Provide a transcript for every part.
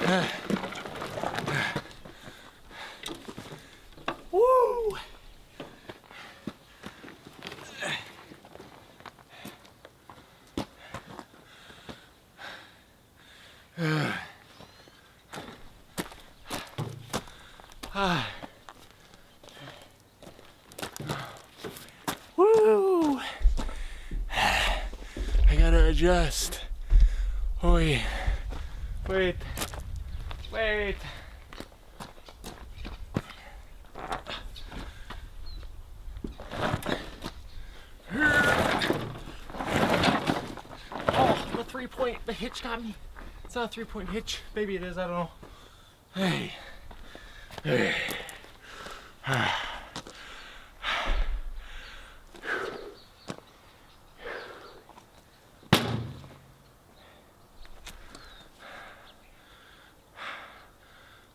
Woo! Woo! I gotta adjust. Wait. Oh, the 3-point, the hitch got me. It's not a 3-point hitch. Maybe it is, I don't know. Hey.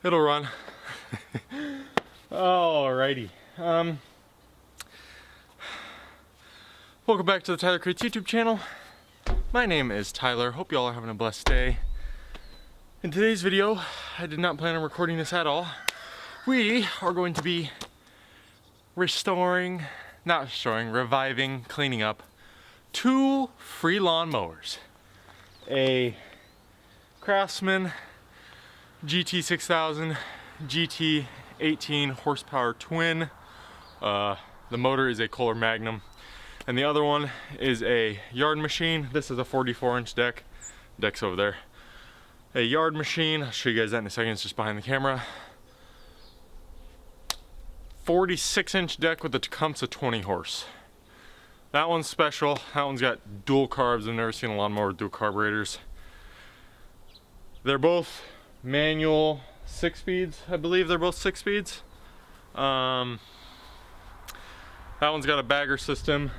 It'll run. Alrighty. Welcome back to the Tyler Creates YouTube channel. My name is Tyler. Hope you all are having a blessed day. In today's video, I did not plan on recording this at all. We are going to be reviving, cleaning up 2 free lawn mowers. A Craftsman GT6000 GT18 horsepower twin. The motor is a Kohler Magnum, and the other one is a Yard Machine. This is a 44-inch deck. Deck's over there. A Yard Machine. I'll show you guys that in a second. It's just behind the camera. 46-inch deck with a Tecumseh 20 horse. That one's special. That one's got dual carbs. I've never seen a lawnmower with dual carburetors. They're both manual 6 speeds. I believe they're both 6 speeds. That one's got a bagger system.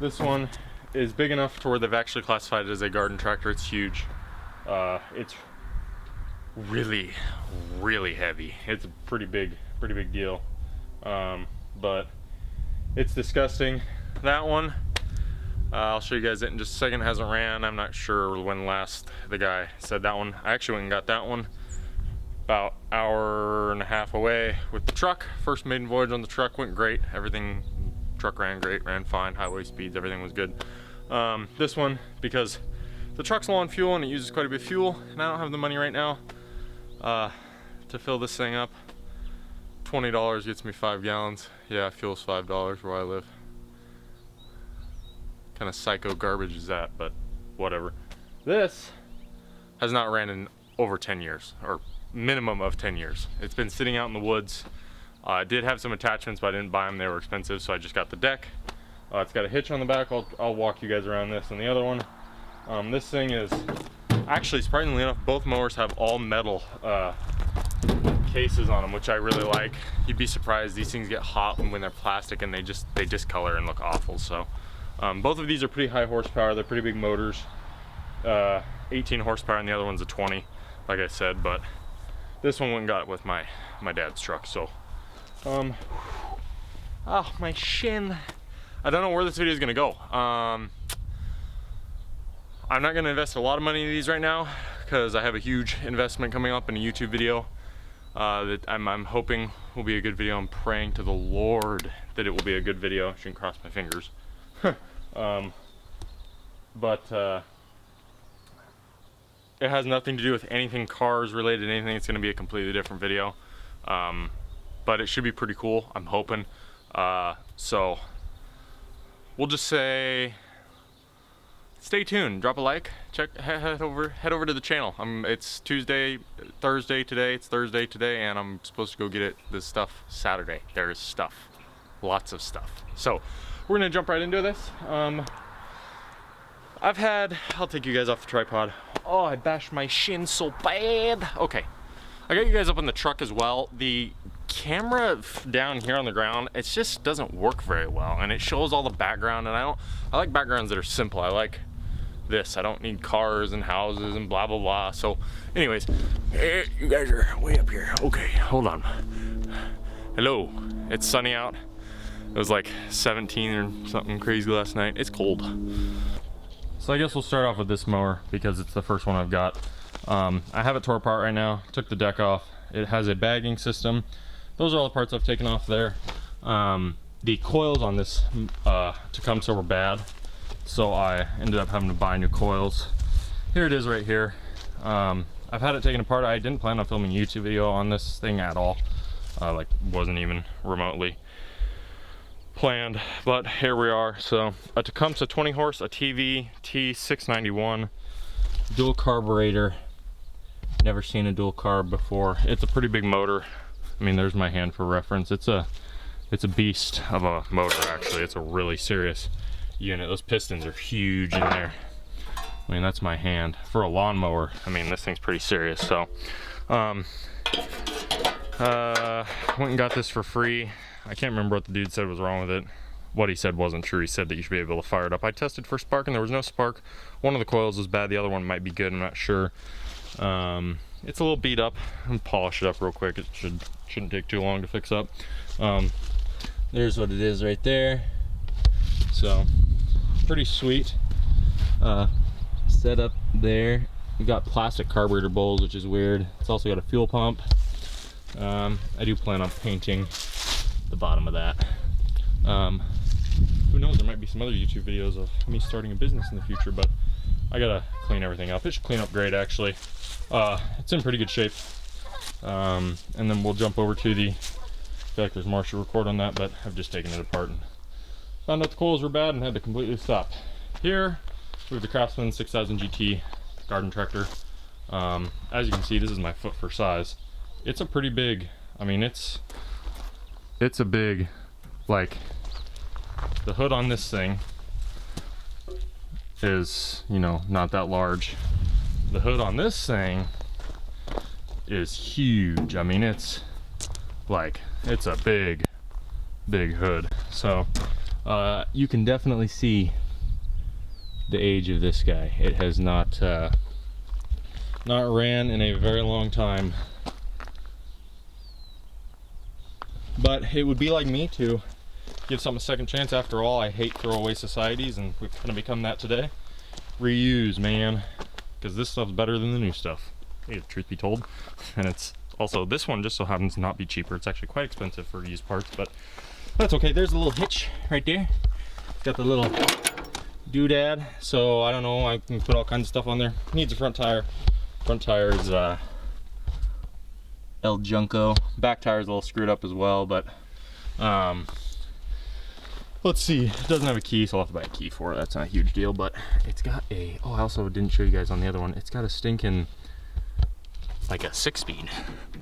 This one is big enough to where they've actually classified it as a garden tractor. It's huge. It's really heavy. It's a pretty big deal. But it's disgusting. That one, I'll show you guys it in just a second. It hasn't ran. I'm not sure when last the guy said that one. I actually went and got that one about an hour and a half away with the truck. First maiden voyage on the truck went great. Everything, truck ran great, ran fine, highway speeds, everything was good. This one, because the truck's low on fuel and it uses quite a bit of fuel, and I don't have the money right now to fill this thing up. $20 gets me 5 gallons. Yeah, fuel's $5 where I live. Kind of psycho garbage is that, but whatever. This has not ran in over 10 years, or minimum of 10 years. It's been sitting out in the woods. I did have some attachments, but I didn't buy them. They were expensive, so I just got the deck. It's got a hitch on the back. I'll walk you guys around this. And the other one, this thing is actually, surprisingly enough, both mowers have all metal cases on them, which I really like. You'd be surprised, these things get hot when they're plastic and they discolor and look awful. So both of these are pretty high horsepower. They're pretty big motors. 18 horsepower, and the other one's a 20, like I said. But this one went and got it with my dad's truck. So oh, my shin. I don't know where this video is gonna go. I'm not gonna invest a lot of money in these right now because I have a huge investment coming up in a YouTube video that I'm hoping will be a good video. I'm praying to the Lord that it will be a good video. I shouldn't cross my fingers. But it has nothing to do with anything cars related, anything. It's gonna be a completely different video. But it should be pretty cool, I'm hoping. So we'll just say stay tuned, drop a like, head over to the channel. It's Thursday today, and I'm supposed to go get this stuff Saturday. There is stuff, lots of stuff. So we're gonna jump right into this. I'll take you guys off the tripod. Oh, I bashed my shin so bad. Okay, I got you guys up on the truck as well. The camera down here on the ground, it just doesn't work very well, and it shows all the background, and I like backgrounds that are simple. I like this. I don't need cars and houses and blah blah blah. So anyways, you guys are way up here. Okay, hold on. Hello, it's sunny out. It was like 17 or something crazy last night. It's cold. So I guess we'll start off with this mower because it's the first one I've got. I have it tore apart right now. Took the deck off. It has a bagging system. Those are all the parts I've taken off there. The coils on this Tecumseh were bad, so I ended up having to buy new coils. Here it is right here. I've had it taken apart. I didn't plan on filming a YouTube video on this thing at all. Like, wasn't even remotely planned, but here we are. So a Tecumseh 20 horse, a TV T691, dual carburetor. Never seen a dual carb before. It's a pretty big motor. I mean, there's my hand for reference. It's a beast of a motor, actually. It's a really serious unit. Those pistons are huge in there. I mean, that's my hand for a lawnmower. I mean, this thing's pretty serious. So went and got this for free. I can't remember what the dude said was wrong with it. What he said wasn't true. He said that you should be able to fire it up. I tested for spark and there was no spark. One of the coils was bad. The other one might be good. I'm not sure. It's a little beat up. I'm gonna polish it up real quick. It shouldn't take too long to fix up. There's what it is right there. So pretty sweet. Set up there. We got plastic carburetor bowls, which is weird. It's also got a fuel pump. I do plan on painting the bottom of that. Who knows, there might be some other YouTube videos of me starting a business in the future, but I gotta clean everything up. It should clean up great, actually. It's in pretty good shape. And then we'll jump over to the, I feel like there's more to record on that, but I've just taken it apart and found out the coils were bad and had to completely stop. Here we have the Craftsman 6000 GT Garden Tractor. As you can see, this is my foot for size. It's a pretty big, I mean, it's a big, like, the hood on this thing is, you know, not that large. The hood on this thing is huge. I mean, it's like, it's a big hood. So you can definitely see the age of this guy. It has not ran in a very long time. But it would be like me to give something a second chance. After all, I hate throwaway societies, and we've kind of become that today. Reuse, man, because this stuff's better than the new stuff, truth be told. And it's also, this one just so happens to not be cheaper. It's actually quite expensive for used parts, but that's okay. There's a little hitch right there. Got the little doodad, so I don't know, I can put all kinds of stuff on there. Needs a front tire. Front tire is El Junco. Back tire is a little screwed up as well, but let's see. It doesn't have a key, so I'll have to buy a key for it. That's not a huge deal, but it's got a, oh, I also didn't show you guys on the other one. It's got a stinking, like a 6-speed.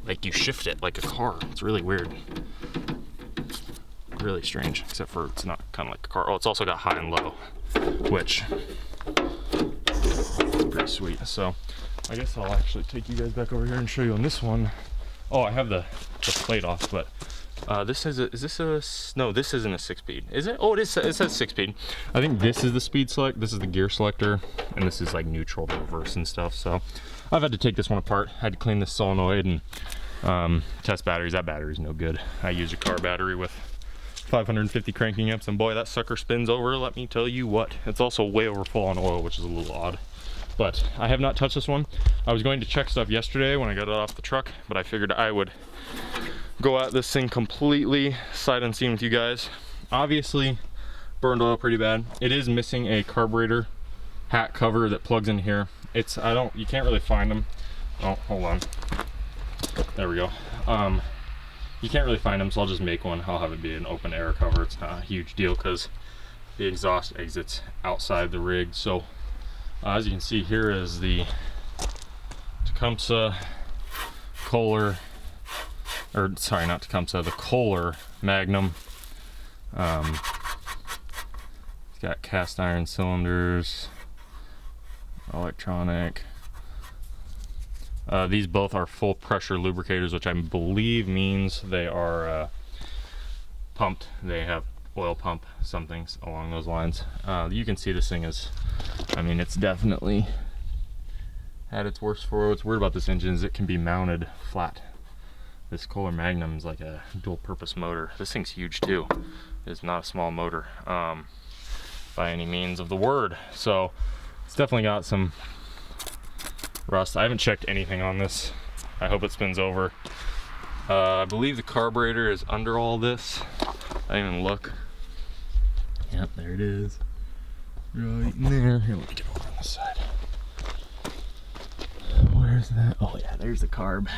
Like you shift it like a car. It's really weird. Really strange, except for it's not kind of like a car. Oh, it's also got high and low, which is pretty sweet. So I guess I'll actually take you guys back over here and show you on this one. Oh, I have the plate off, but this is this a, no, this isn't a 6-speed, is it? Oh, it is, it says 6-speed. I think this is the speed select, this is the gear selector, and this is like neutral to reverse and stuff. So I've had to take this one apart. I had to clean this solenoid and test batteries. That battery's no good. I use a car battery with 550 cranking amps, and boy, that sucker spins over, let me tell you what. It's also way over full on oil, which is a little odd. But I have not touched this one. I was going to check stuff yesterday when I got it off the truck, but I figured I would go at this thing completely sight unseen with you guys. Obviously, burned oil pretty bad. It is missing a carburetor hat cover that plugs in here. It's, you can't really find them. Oh, hold on. There we go. You can't really find them, so I'll just make one. I'll have it be an open air cover. It's not a huge deal because the exhaust exits outside the rig. So as you can see, here is the Tecumseh Kohler, or sorry, not Tecumseh, the Kohler Magnum. It's got cast iron cylinders, electronic. These both are full pressure lubricators, which I believe means they are pumped. They have oil pump, something along those lines. You can see this thing is, I mean, it's definitely had its worst for. What's weird about this engine is it can be mounted flat. This Kohler Magnum is like a dual purpose motor. This thing's huge too. It's not a small motor by any means of the word. So it's definitely got some rust. I haven't checked anything on this. I hope it spins over. I believe the carburetor is under all this. I didn't even look. Yep, there it is. Right in there. Here, let me get over on this side. Where's that? Oh yeah, there's the carb.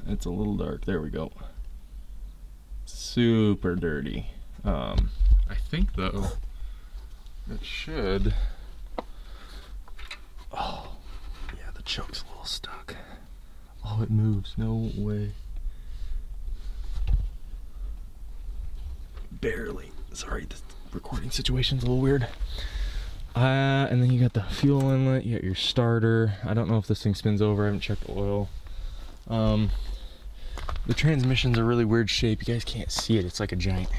It's a little dark. There we go. Super dirty. I think though it should. Oh yeah, the choke's a little stuck. Oh, it moves. No way. Barely. Sorry, this recording situation's a little weird. And then you got the fuel inlet. You got your starter. I don't know if this thing spins over. I haven't checked the oil. The transmission's a really weird shape. You guys can't see it. It's like a giant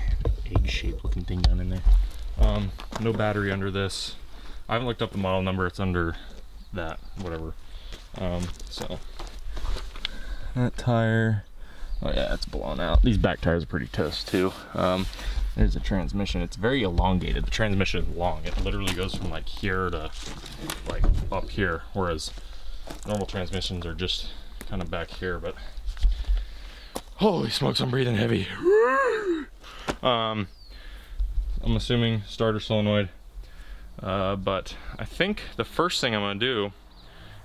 egg-shaped looking thing down in there. No battery under this. I haven't looked up the model number. It's under that, whatever. So that tire. Oh yeah, it's blown out. These back tires are pretty toast too. There's the transmission. It's very elongated. The transmission is long. It literally goes from like here to like up here, whereas normal transmissions are just kind of back here. But holy smokes, I'm breathing heavy. I'm assuming starter solenoid, but I think the first thing I'm gonna do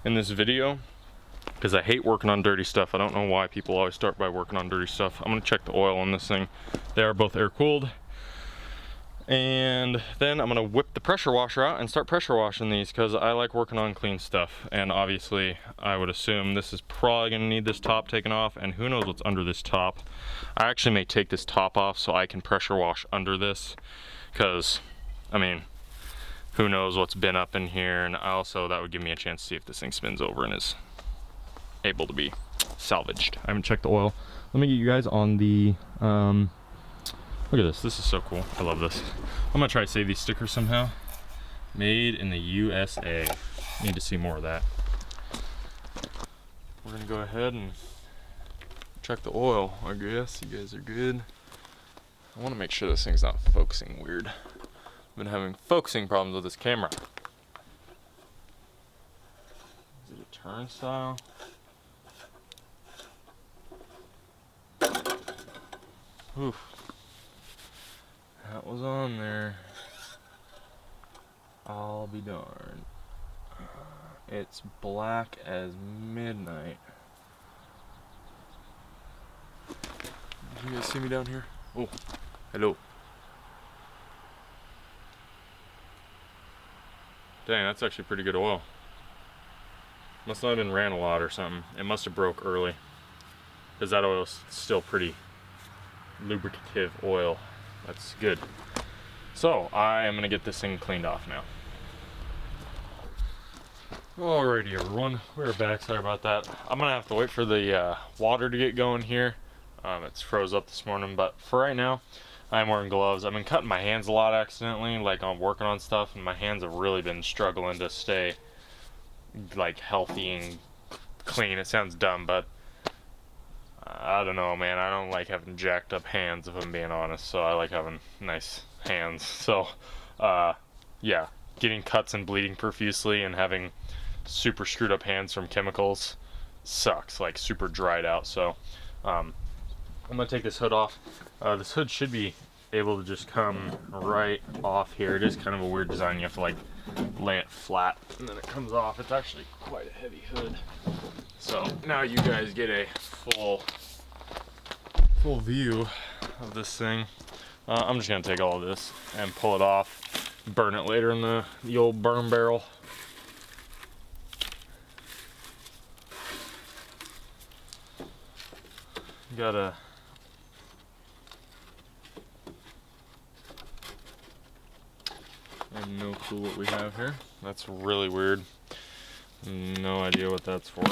in this video, because I hate working on dirty stuff. I don't know why people always start by working on dirty stuff. I'm gonna check the oil on this thing. They are both air cooled. And then I'm gonna whip the pressure washer out and start pressure washing these, because I like working on clean stuff. And obviously I would assume this is probably gonna need this top taken off, and who knows what's under this top. I actually may take this top off so I can pressure wash under this, because I mean, who knows what's been up in here. And also that would give me a chance to see if this thing spins over and is able to be salvaged. I haven't checked the oil. Let me get you guys on the look at this. This is so cool. I love this. I'm gonna try to save these stickers somehow. Made in the USA. Need to see more of that. We're gonna go ahead and check the oil. I guess you guys are good. I want to make sure this thing's not focusing weird. I've been having focusing problems with this camera. Is it a turnstile? Oof. That was on there. I'll be darned. It's black as midnight. Can you guys see me down here? Oh, hello. Dang, that's actually pretty good oil. Must not have been ran a lot or something. It must have broke early, because that oil's still pretty lubricative oil. That's good. So I am gonna get this thing cleaned off now. Alrighty everyone, we're back. Sorry about that. I'm gonna have to wait for the water to get going here. It's froze up this morning, but for right now I'm wearing gloves. I've been cutting my hands a lot accidentally, like I'm working on stuff, and my hands have really been struggling to stay like healthy and clean. It sounds dumb, but I don't know, man. I don't like having jacked up hands, if I'm being honest. So I like having nice hands. So yeah, getting cuts and bleeding profusely and having super screwed up hands from chemicals sucks, like super dried out. So I'm gonna take this hood off. This hood should be able to just come right off here. It is kind of a weird design. You have to like lay it flat and then it comes off. It's actually quite a heavy hood. So now you guys get a full view of this thing. I'm just gonna take all of this and pull it off, burn it later in the old burn barrel. Gotta I have no clue what we have here. That's really weird. No idea what that's for.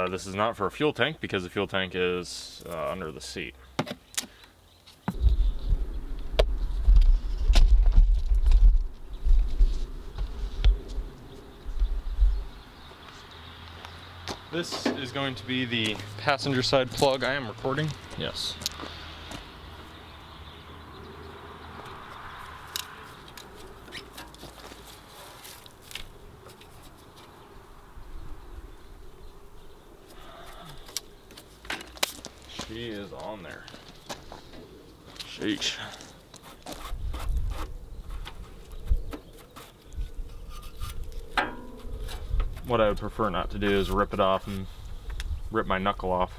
This is not for a fuel tank, because the fuel tank is under the seat. This is going to be the passenger side plug. I am recording. Yes. she is on there. Sheesh. What I would prefer not to do is rip it off and rip my knuckle off.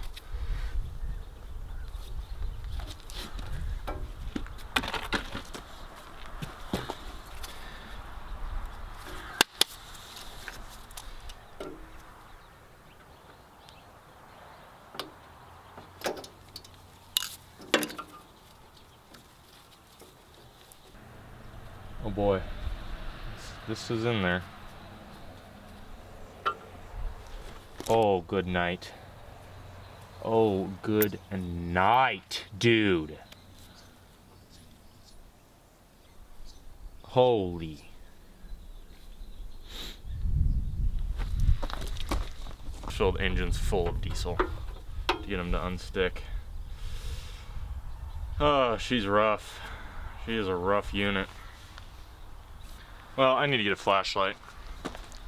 Oh boy, this is in there. Oh, good night. Oh, good night, dude. Holy. Filled engines full of diesel to get them to unstick. Oh, she's rough. She is a rough unit. Well, I need to get a flashlight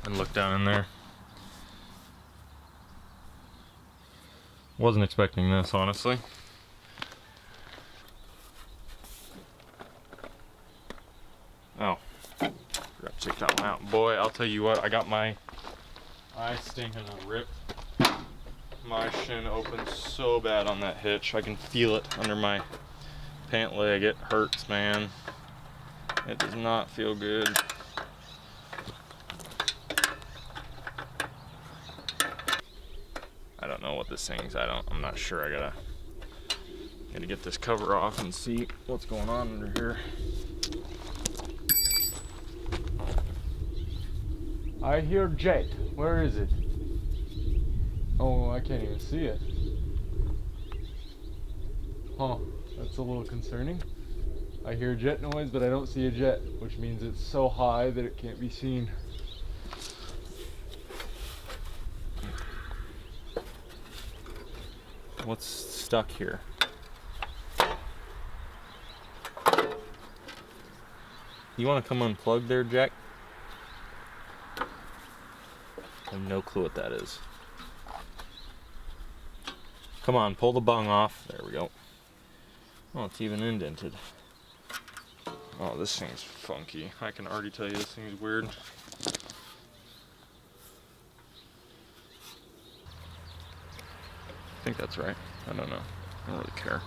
and look down in there. Wasn't expecting this, honestly. Oh, forgot to take that one out. Boy, I'll tell you what, I got my eye stinking to rip my shin open so bad on that hitch. I can feel it under my pant leg. It hurts, man. It does not feel good. I don't know what this thing's. I'm not sure. I gotta get this cover off and see what's going on under here. I hear jet. Where is it? Oh, I can't even see it. Huh, that's a little concerning. I hear jet noise, but I don't see a jet, which means it's so high that it can't be seen. What's stuck here? You want to come unplug there, Jack? I have no clue what that is. Come on, pull the bung off. There we go. Oh, it's even indented. Oh, this thing's funky. I can already tell you this thing's weird. I think that's right. I don't know. I don't really care.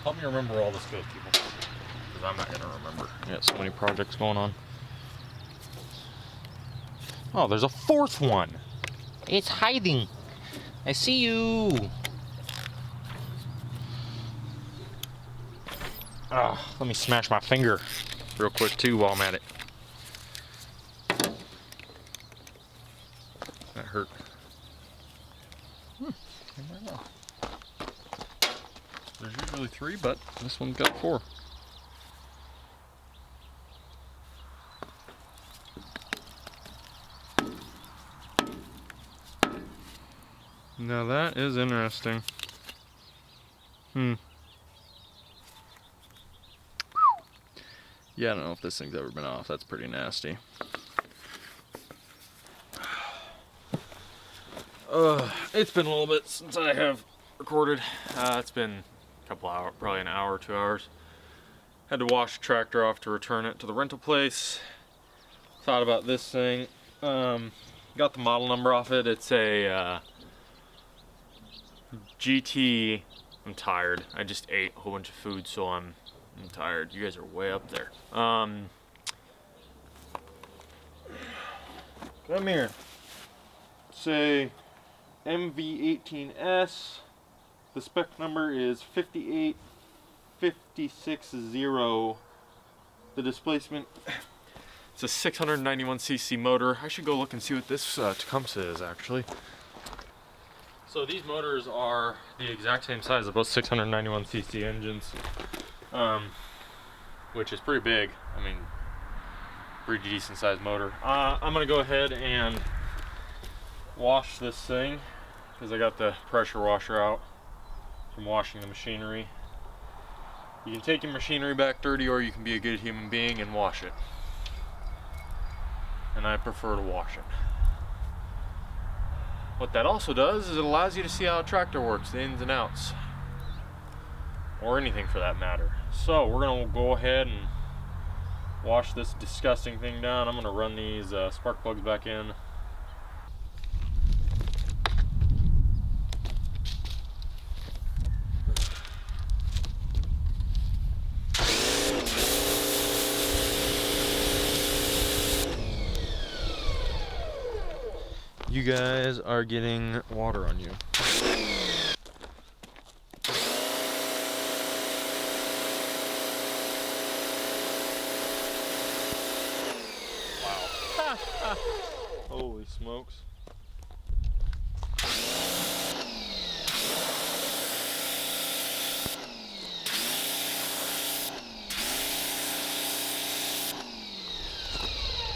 Help me remember all this good, people. Because I'm not going to remember. I got so many projects going on. Oh, there's a fourth one. It's hiding. I see you. Let me smash my finger real quick too while I'm at it. That hurt. There's usually 3, but this one's got 4. Now that is interesting. Yeah, I don't know if this thing's ever been off. That's pretty nasty. It's been a little bit since I have recorded. It's been a couple hours, probably an hour, 2 hours. Had to wash the tractor off to return it to the rental place. Thought about this thing. Got the model number off it. It's a GT. I'm tired. I just ate a whole bunch of food, so I'm tired. You guys are way up there. Come here. Say MV18S. The spec number is 58560. The displacement. It's a 691cc motor. I should go look and see what this Tecumseh is actually. So these motors are the exact same size of both 691cc engines, which is pretty big. I mean, pretty decent sized motor. I'm gonna go ahead and wash this thing because I got the pressure washer out from washing the machinery. You can take your machinery back dirty, or you can be a good human being and wash it. And I prefer to wash it. What that also does is it allows you to see how a tractor works, the ins and outs, or anything for that matter. So we're gonna go ahead and wash this disgusting thing down. I'm gonna run these spark plugs back in. You guys are getting water on you. Wow. Holy smokes.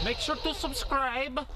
Make sure to subscribe.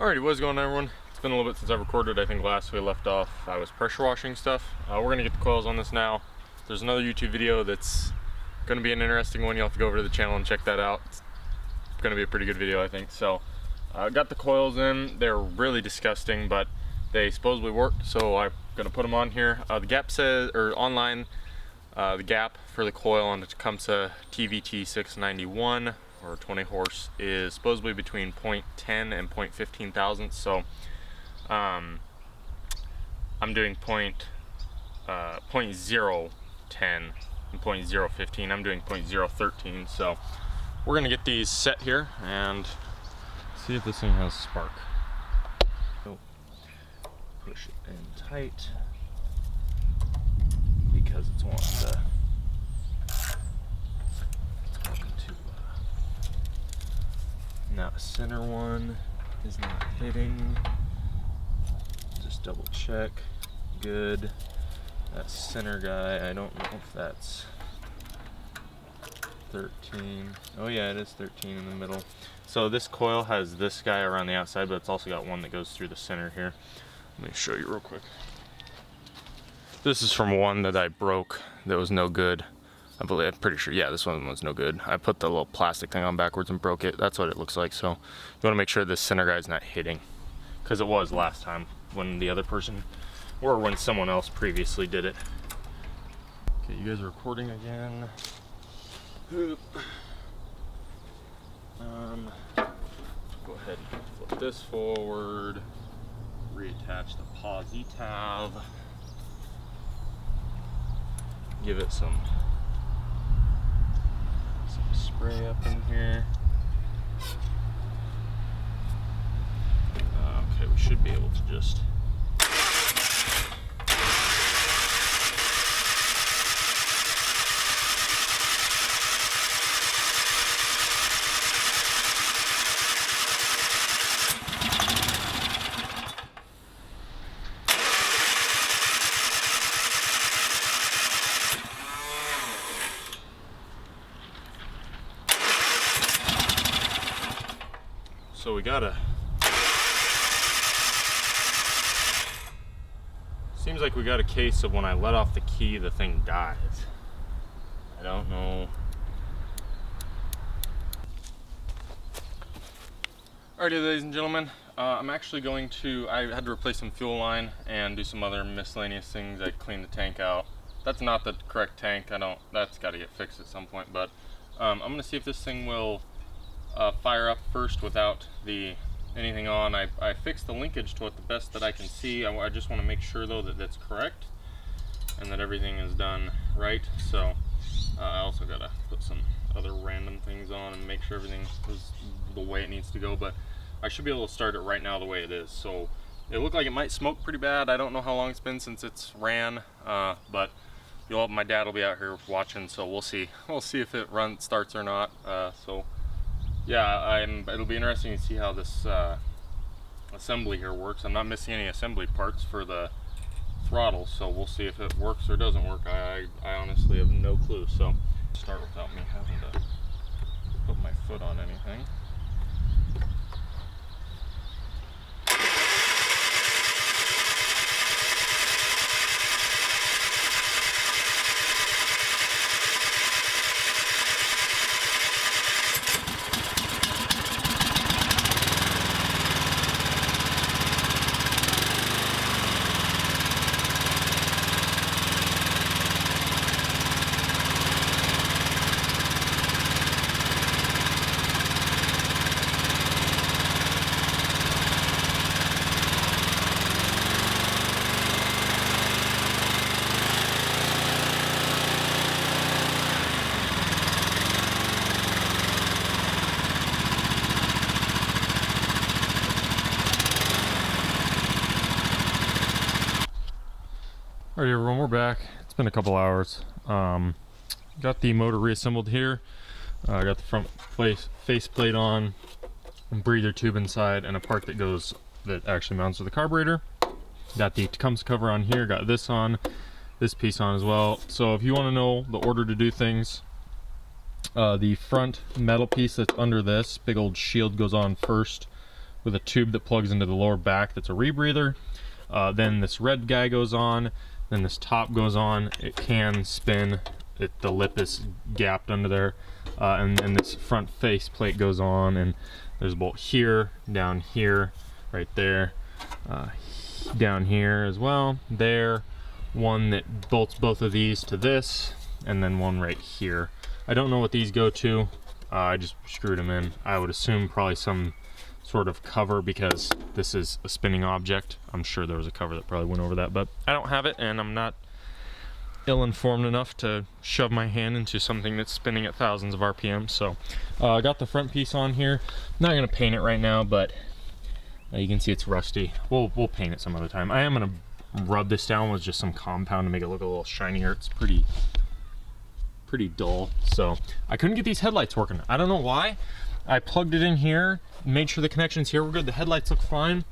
Alrighty, what's going on, everyone? It's been a little bit since I recorded. I think last we left off I was pressure washing stuff. We're gonna get the coils on this now. There's another YouTube video that's gonna be an interesting one. You'll have to go over to the channel and check that out. It's gonna be a pretty good video, I think. So got the coils in. They're really disgusting, but they supposedly work, so I'm gonna put them on here. The gap says, or online, the gap for the coil on the Tecumseh TVT691 or 20 horse is supposedly between 0.10 and 0.15 thousandths. So I'm doing 0.010 and 0.015. I'm doing 0.013. So we're gonna get these set here and see if this thing has spark. So push it in tight because it's wanting to. Now the center one is not hitting. Just double check. Good. That center guy, I don't know if that's 13. Oh yeah, it is 13 in the middle. So this coil has this guy around the outside, but it's also got one that goes through the center here. Let me show you real quick. This is from one that I broke that was no good. I'm pretty sure, yeah, this one was no good. I put the little plastic thing on backwards and broke it. That's what it looks like. So you want to make sure this center guy's not hitting, because it was last time when the other person, or when someone else previously did it. Okay, you guys are recording again. Go ahead and flip this forward, reattach the posi tab, give it some spray up in here. Okay, we should be able to just so we gotta, seems like we got a case of when I let off the key, the thing dies. I don't know. Alrighty, ladies and gentlemen, I'm actually going to, I had to replace some fuel line and do some other miscellaneous things. I cleaned the tank out. That's not the correct tank. That's gotta get fixed at some point, but I'm gonna see if this thing will fire up first without anything on. I fixed the linkage to it the best that I can see. I just want to make sure though that that's correct and that everything is done right. So I also got to put some other random things on and make sure everything is the way it needs to go, but I should be able to start it right now the way it is. So it looked like it might smoke pretty bad. I don't know how long it's been since it's ran, but my dad will be out here watching, so we'll see if it starts or not. So yeah, it'll be interesting to see how this assembly here works. I'm not missing any assembly parts for the throttle, so we'll see if it works or doesn't work. I honestly have no clue. So start without me having to put my foot on anything. Alright everyone, we're back. It's been a couple hours. Got the motor reassembled here. Got the front face plate on, and breather tube inside, and a part that actually mounts to the carburetor. Got the Tecumseh cover on here, got this on, this piece on as well. So if you want to know the order to do things, the front metal piece that's under this big old shield goes on first, with a tube that plugs into the lower back that's a rebreather. Then this red guy goes on, then this top goes on. It can spin, the lip is gapped under there, and then this front face plate goes on, and there's a bolt here, down here, right there, down here as well, there, one that bolts both of these to this, and then one right here. I don't know what these go to. I just screwed them in. I would assume probably some sort of cover because this is a spinning object. I'm sure there was a cover that probably went over that, but I don't have it, and I'm not ill-informed enough to shove my hand into something that's spinning at thousands of RPM. So I got the front piece on here. Not gonna paint it right now, but you can see it's rusty. We'll paint it some other time. I am gonna rub this down with just some compound to make it look a little shinier. It's pretty dull. So I couldn't get these headlights working. I don't know why. I plugged it in here, made sure the connections here were good. The headlights look fine.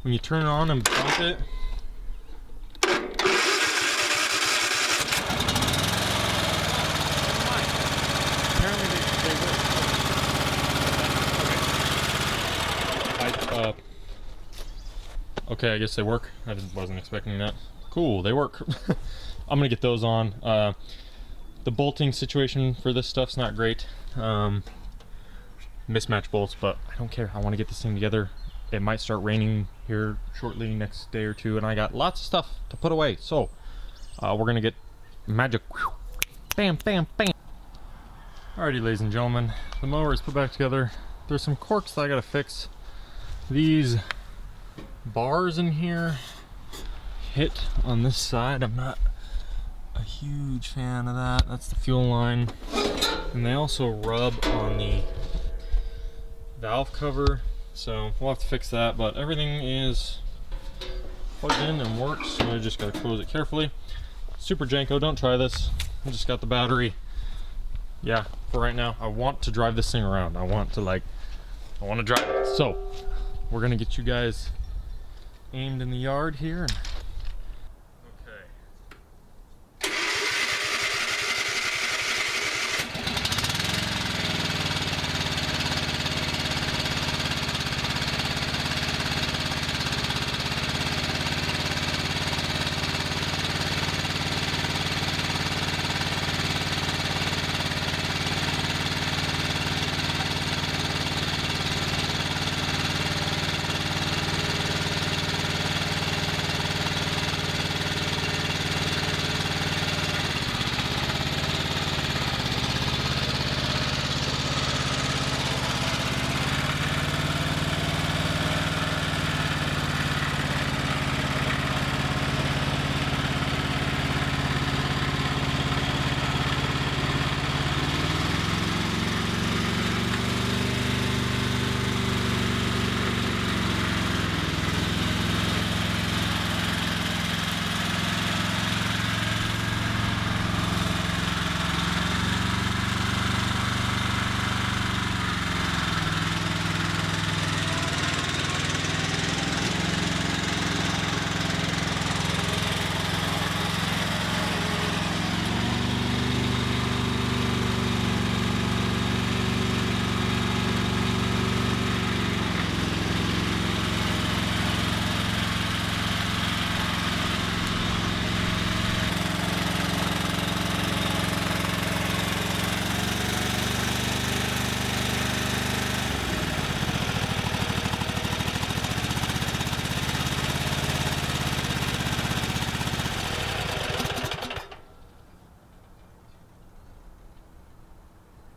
When you turn it on and bump it, apparently they work. Okay, I guess they work. I wasn't expecting that. Cool, they work. I'm gonna get those on. The bolting situation for this stuff's not great. Mismatch bolts, but I don't care. I want to get this thing together. It might start raining here shortly, next day or two, and I got lots of stuff to put away. So we're gonna get magic. Bam, bam, bam. Alrighty, ladies and gentlemen, the mower is put back together. There's some corks that I gotta fix. These bars in here hit on this side. I'm not a huge fan of that. That's the fuel line, and they also rub on the valve cover, so we'll have to fix that, but everything is plugged in and works, so I just gotta close it carefully. Super janko, don't try this. I just got the battery. Yeah, for right now, I want to drive this thing around. I want to drive it. So we're gonna get you guys aimed in the yard here.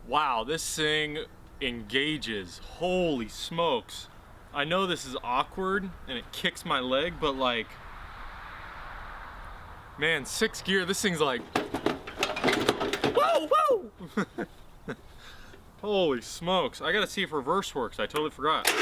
Wow, this thing engages. Holy smokes. I know this is awkward and it kicks my leg, but like, man, 6th gear, this thing's like, whoa, whoa! Holy smokes. I gotta see if reverse works. I totally forgot.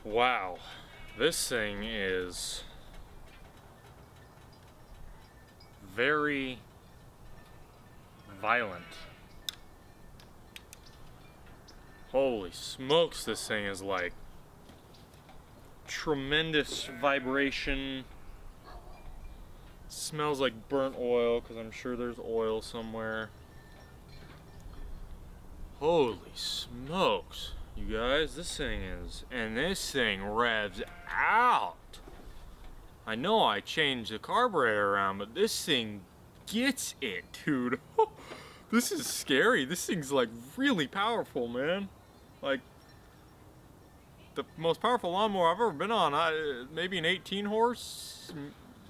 Wow, this thing is very violent. Holy smokes, this thing is like tremendous vibration. Smells like burnt oil because I'm sure there's oil somewhere. Holy smokes, you guys, this thing revs out. I know I changed the carburetor around, but this thing gets it, dude. This is scary. This thing's like really powerful, man. Like the most powerful lawnmower I've ever been on. Maybe an 18 horse,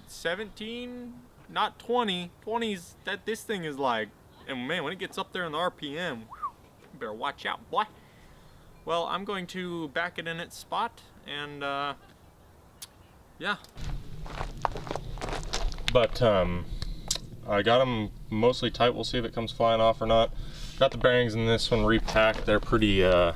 17, not 20. 20's that this thing is like, and man, when it gets up there in the RPM, you better watch out, boy. Well, I'm going to back it in its spot and yeah. But I got them mostly tight. We'll see if it comes flying off or not. Got the bearings in this one repacked. They're pretty it's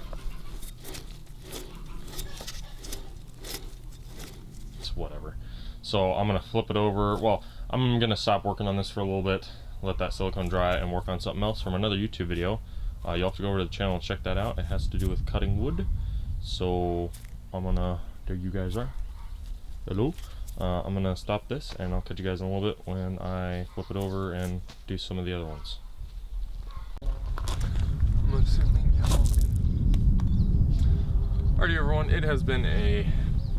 whatever. So I'm gonna flip it over. Well, I'm gonna stop working on this for a little bit, let that silicone dry, and work on something else from another YouTube video. You'll have to go over to the channel and check that out. It has to do with cutting wood. So I'm gonna, there you guys are. Hello. I'm gonna stop this and I'll catch you guys in a little bit when I flip it over and do some of the other ones. I'm assuming alrighty everyone, it has been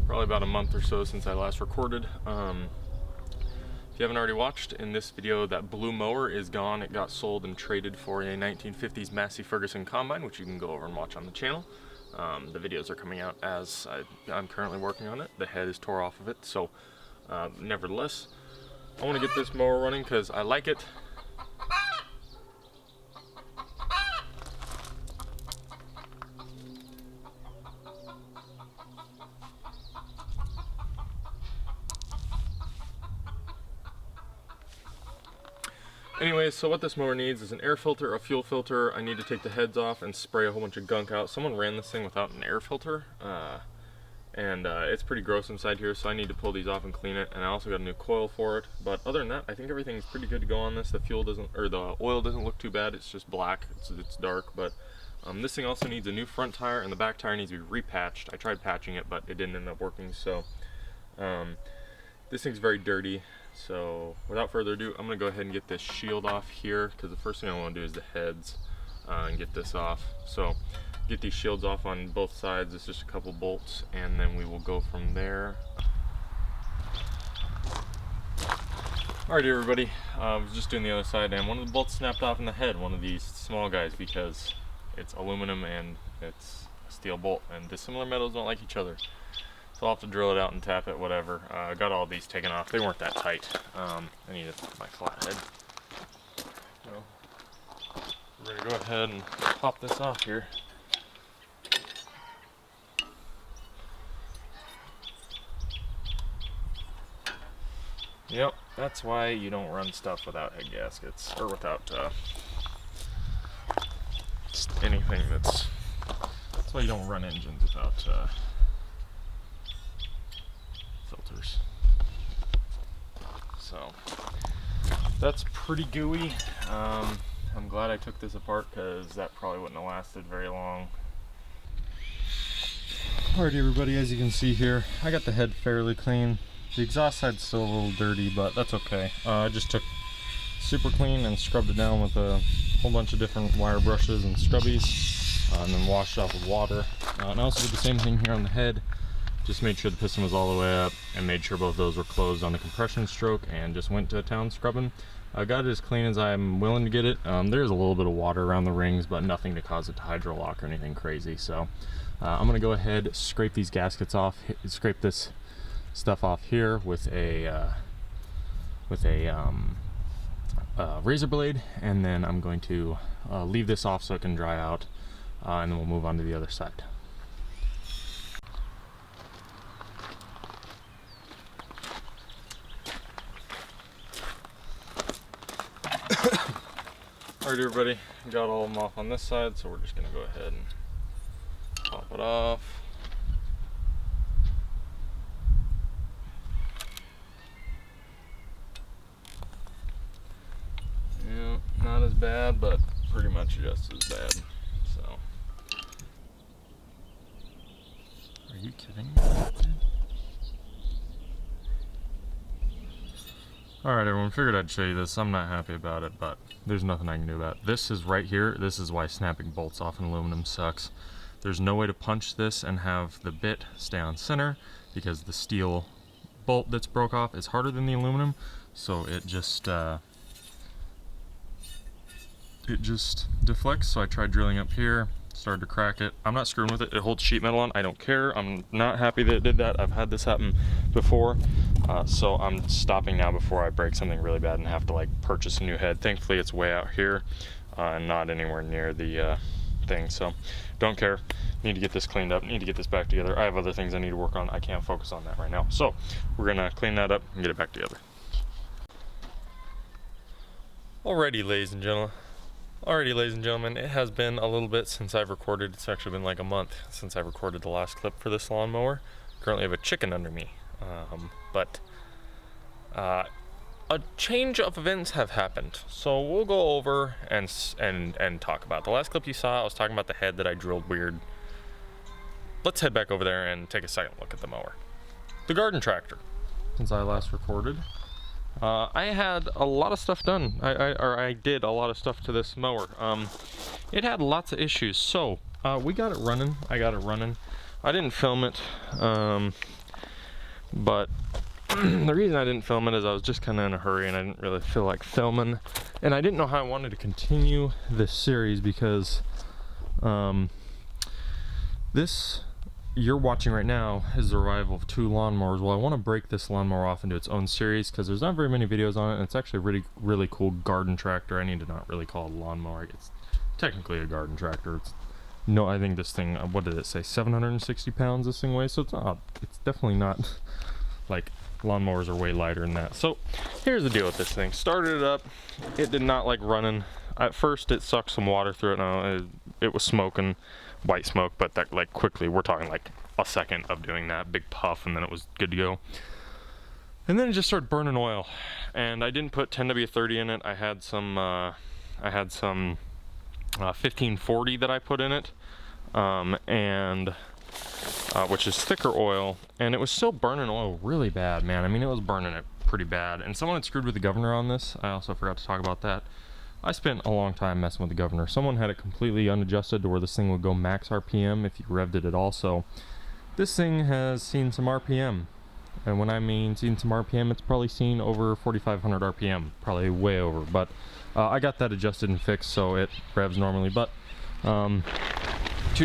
probably about a month or so since I last recorded. If you haven't already watched, in this video that blue mower is gone. It got sold and traded for a 1950s Massey Ferguson Combine, which you can go over and watch on the channel. The videos are coming out as I'm currently working on it. The head is tore off of it, so nevertheless, I want to get this mower running because I like it. Anyways, so what this mower needs is an air filter, a fuel filter. I need to take the heads off and spray a whole bunch of gunk out. Someone ran this thing without an air filter, and it's pretty gross inside here, so I need to pull these off and clean it. And I also got a new coil for it. But other than that, I think everything's pretty good to go on this. The fuel doesn't, or the oil doesn't look too bad. It's just black. It's dark. But this thing also needs a new front tire, and the back tire needs to be repatched. I tried patching it, but it didn't end up working. So this thing's very dirty. So without further ado, I'm gonna go ahead and get this shield off here, because the first thing I want to do is the heads and get this off. So get these shields off on both sides. It's just a couple bolts, and then we will go from there. Alrighty everybody, I was just doing the other side, and one of the bolts snapped off in the head, one of these small guys, because it's aluminum and it's a steel bolt, and dissimilar metals don't like each other. So I'll have to drill it out and tap it, whatever. I got all these taken off. They weren't that tight. I need my flathead. So we're gonna go ahead and pop this off here. Yep, that's why you don't run stuff without head gaskets, or without anything that's why you don't run engines without filters. So that's pretty gooey. I'm glad I took this apart because that probably wouldn't have lasted very long. Alright everybody, as you can see here, I got the head fairly clean. The exhaust side's still a little dirty, but that's okay. I just took super clean and scrubbed it down with a whole bunch of different wire brushes and scrubbies, and then washed it off with water. And I also did the same thing here on the head. Just made sure the piston was all the way up and made sure both those were closed on the compression stroke, and just went to town scrubbing. I got it as clean as I'm willing to get it. There's a little bit of water around the rings, but nothing to cause it to hydro lock or anything crazy. So I'm gonna go ahead, scrape these gaskets off, scrape this stuff off here with a razor blade, and then I'm going to leave this off so it can dry out, and then we'll move on to the other side. Alright everybody, got all of them off on this side, so we're just going to go ahead and pop it off. bad, but pretty much just as bad. So. Are you kidding me? Alright everyone, figured I'd show you this. I'm not happy about it, but there's nothing I can do about it. This is right here. This is why snapping bolts off in aluminum sucks. There's no way to punch this and have the bit stay on center because the steel bolt that's broke off is harder than the aluminum, so it just deflects. So I tried drilling up here, started to crack it. I'm not screwing with it. It holds sheet metal on. I don't care. I'm not happy that it did that. I've had this happen before, so I'm stopping now before I break something really bad and have to like purchase a new head. Thankfully it's way out here and not anywhere near the thing, so don't care. Need to get this cleaned up, need to get this back together. I have other things I need to work on. I can't focus on that right now, so we're gonna clean that up and get it back together. Alrighty, ladies and gentlemen, it has been a little bit since I've recorded. It's actually been like a month since I recorded the last clip for this lawnmower. Currently have a chicken under me, but a change of events have happened, so we'll go over and talk about. The last clip you saw, I was talking about the head that I drilled weird. Let's head back over there and take a second look at the mower. The garden tractor. Since I last recorded, I had a lot of stuff done. I did a lot of stuff to this mower. It had lots of issues, so we got it running. I got it running. I didn't film it, but the reason I didn't film it is I was just kind of in a hurry and I didn't really feel like filming, and I didn't know how I wanted to continue this series because this you're watching right now is the revival of 2 lawnmowers. Well, I want to break this lawnmower off into its own series because there's not very many videos on it, and it's actually a really cool garden tractor. I need to not really call it a lawnmower. It's technically a garden tractor. No, I think this thing, what did it say, 760 pounds this thing weighs, so it's definitely not like lawnmowers are way lighter than that. So here's the deal with this thing. Started it up, it did not like running. At first it sucked some water through it. Now it was smoking, white smoke, but that like quickly, we're talking like a second of doing that, big puff, and then it was good to go. And then it just started burning oil, and I didn't put 10W30 in it. I had some 1540 that I put in it, which is thicker oil, and it was still burning oil really bad, man. I mean, it was burning it pretty bad. And someone had screwed with the governor on this. I also forgot to talk about that. I spent a long time messing with the governor. Someone had it completely unadjusted to where this thing would go max RPM if you revved it at all. So this thing has seen some RPM. And when I mean seen some RPM, it's probably seen over 4,500 RPM, probably way over. But I got that adjusted and fixed so it revs normally. But 2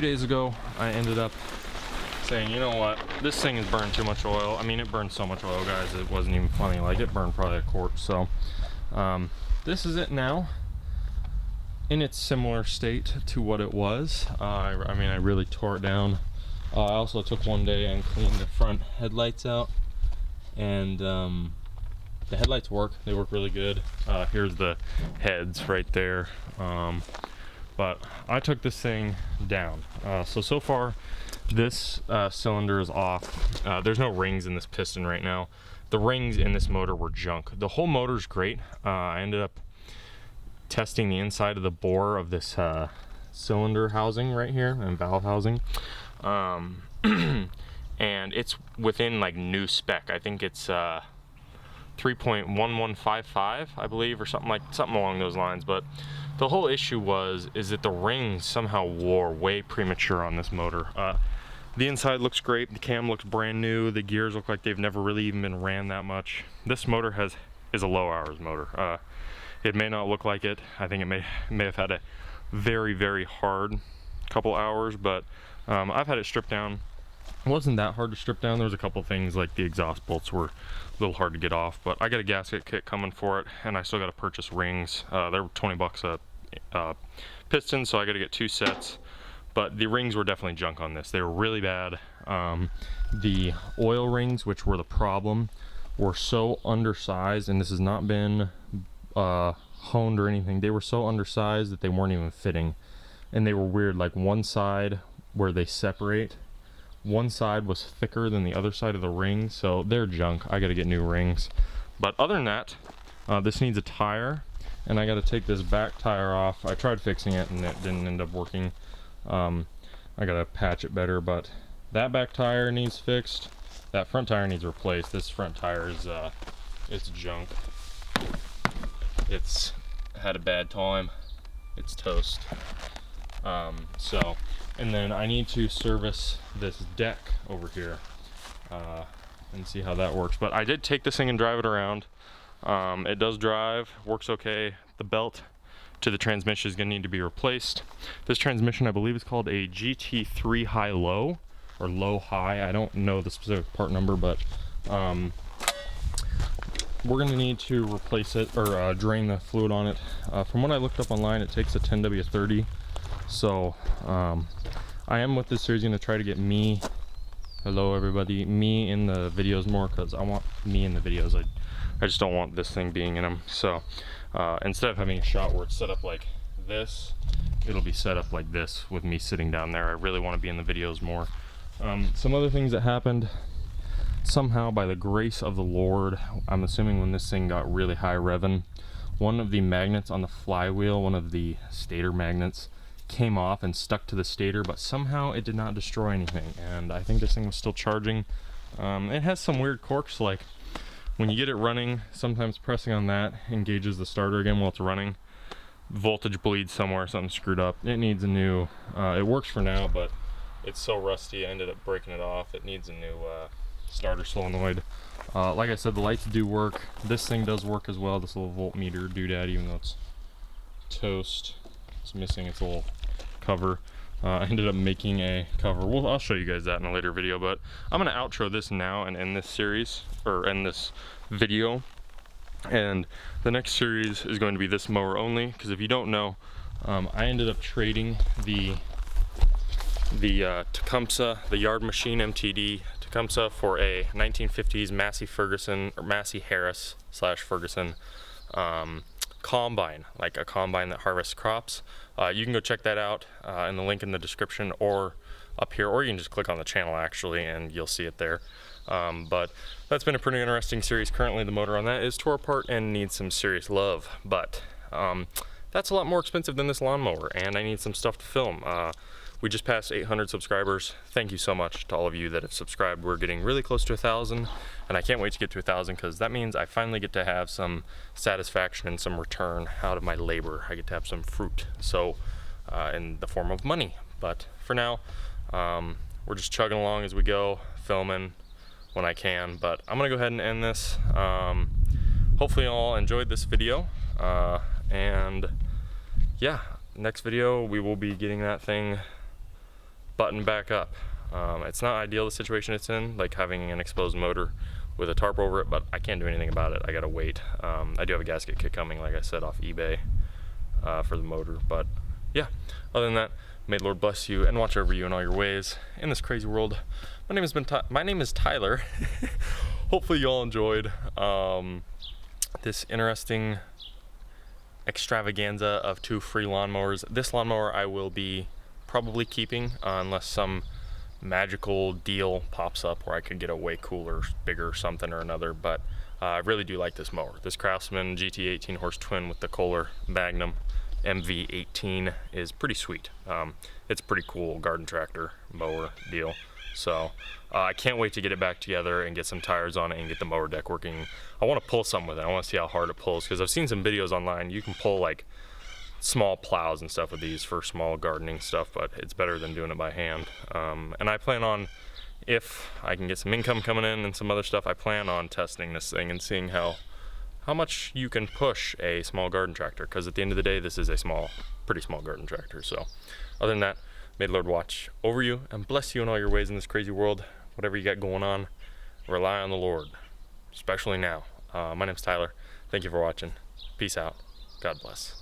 days ago, I ended up saying, you know what, this thing has burned too much oil. I mean, it burned so much oil, guys, it wasn't even funny. Like, it burned probably a quart. So this is it now, in its similar state to what it was. I mean, I really tore it down. I also took one day and cleaned the front headlights out, and the headlights work. They work really good. Here's the heads right there. But I took this thing down. So far, this cylinder is off. There's no rings in this piston right now. The rings in this motor were junk. The whole motor's great. I ended up testing the inside of the bore of this cylinder housing right here and valve housing. And it's within like new spec. I think it's 3.1155, I believe, or something along those lines. But the whole issue is that the rings somehow wore way premature on this motor. The inside looks great. The cam looks brand new. The gears look like they've never really even been ran that much. This motor is a low hours motor. It may not look like it. I think it may have had a very, very hard couple hours, but I've had it stripped down. It wasn't that hard to strip down. There was a couple things like the exhaust bolts were a little hard to get off, but I got a gasket kit coming for it, and I still got to purchase rings. They're 20 bucks a piston, so I got to get 2 sets. But the rings were definitely junk on this. They were really bad. The oil rings, which were the problem, were so undersized, and this has not been honed or anything. They were so undersized that they weren't even fitting, and they were weird. Like, one side where they separate, one side was thicker than the other side of the ring, so they're junk. I got to get new rings. But other than that, this needs a tire, and I got to take this back tire off. I tried fixing it and it didn't end up working. I got to patch it better, but that back tire needs fixed. That front tire needs replaced. This front tire is it's junk. It's had a bad time. It's toast. And then I need to service this deck over here and see how that works. But I did take this thing and drive it around. It does drive, works okay. The belt to the transmission is gonna need to be replaced. This transmission, I believe, is called a GT3 high-low or low-high. I don't know the specific part number, but we're gonna need to replace it or drain the fluid on it. From what I looked up online, it takes a 10W30. So I am with this series gonna try to get me, hello everybody, me in the videos more, because I want me in the videos. I just don't want this thing being in them. So instead of having a shot where it's set up like this, it'll be set up like this with me sitting down there. I really want to be in the videos more. Some other things that happened, somehow by the grace of the Lord, I'm assuming when this thing got really high revving, one of the magnets on the flywheel, one of the stator magnets, came off and stuck to the stator, but somehow it did not destroy anything, and I think this thing was still charging. It has some weird quirks, like when you get it running, sometimes pressing on that engages the starter again while it's running. Voltage bleeds somewhere, something screwed up. It needs a new, it works for now, but it's so rusty I ended up breaking it off. It needs a new starter solenoid. Like I said, the lights do work. This thing does work as well, this little voltmeter doodad, even though it's toast. It's missing its little cover. I ended up making a cover. Well, I'll show you guys that in a later video, but I'm gonna outro this now and end this series, or end this video. And the next series is going to be this mower only, because if you don't know, I ended up trading the Tecumseh, the Yard Machine MTD Tecumseh, for a 1950s Massey Ferguson, or Massey Harris / Ferguson combine, like a combine that harvests crops. You can go check that out in the link in the description or up here, or you can just click on the channel actually and you'll see it there. But that's been a pretty interesting series. Currently the motor on that is tore apart and needs some serious love, but that's a lot more expensive than this lawnmower, and I need some stuff to film. We just passed 800 subscribers. Thank you so much to all of you that have subscribed. We're getting really close to 1,000, and I can't wait to get to 1,000, because that means I finally get to have some satisfaction and some return out of my labor. I get to have some fruit, so in the form of money. But for now, we're just chugging along as we go, filming when I can. But I'm gonna go ahead and end this. Hopefully you all enjoyed this video, and yeah, next video we will be getting that thing buttoned back up. It's not ideal, the situation it's in, like having an exposed motor with a tarp over it, but I can't do anything about it. I gotta wait. I do have a gasket kit coming, like I said, off eBay for the motor. But yeah, other than that, may the Lord bless you and watch over you in all your ways in this crazy world. My name is Tyler. Hopefully you all enjoyed this interesting extravaganza of 2 free lawnmowers. This lawnmower I will be probably keeping unless some magical deal pops up where I could get a way cooler, bigger something or another. But I really do like this mower. This Craftsman GT18 horse twin with the Kohler MV18 is pretty sweet. It's a pretty cool garden tractor mower deal. So I can't wait to get it back together and get some tires on it and get the mower deck working. I want to pull some with it. I want to see how hard it pulls, because I've seen some videos online. You can pull like small plows and stuff with these for small gardening stuff, but it's better than doing it by hand. And I plan on, if I can get some income coming in and some other stuff, I plan on testing this thing and seeing how much you can push a small garden tractor, because at the end of the day this is a pretty small garden tractor. So other than that, may the Lord watch over you and bless you in all your ways in this crazy world. Whatever you got going on, rely on the Lord, especially now. My name's Tyler. Thank you for watching. Peace out. God bless.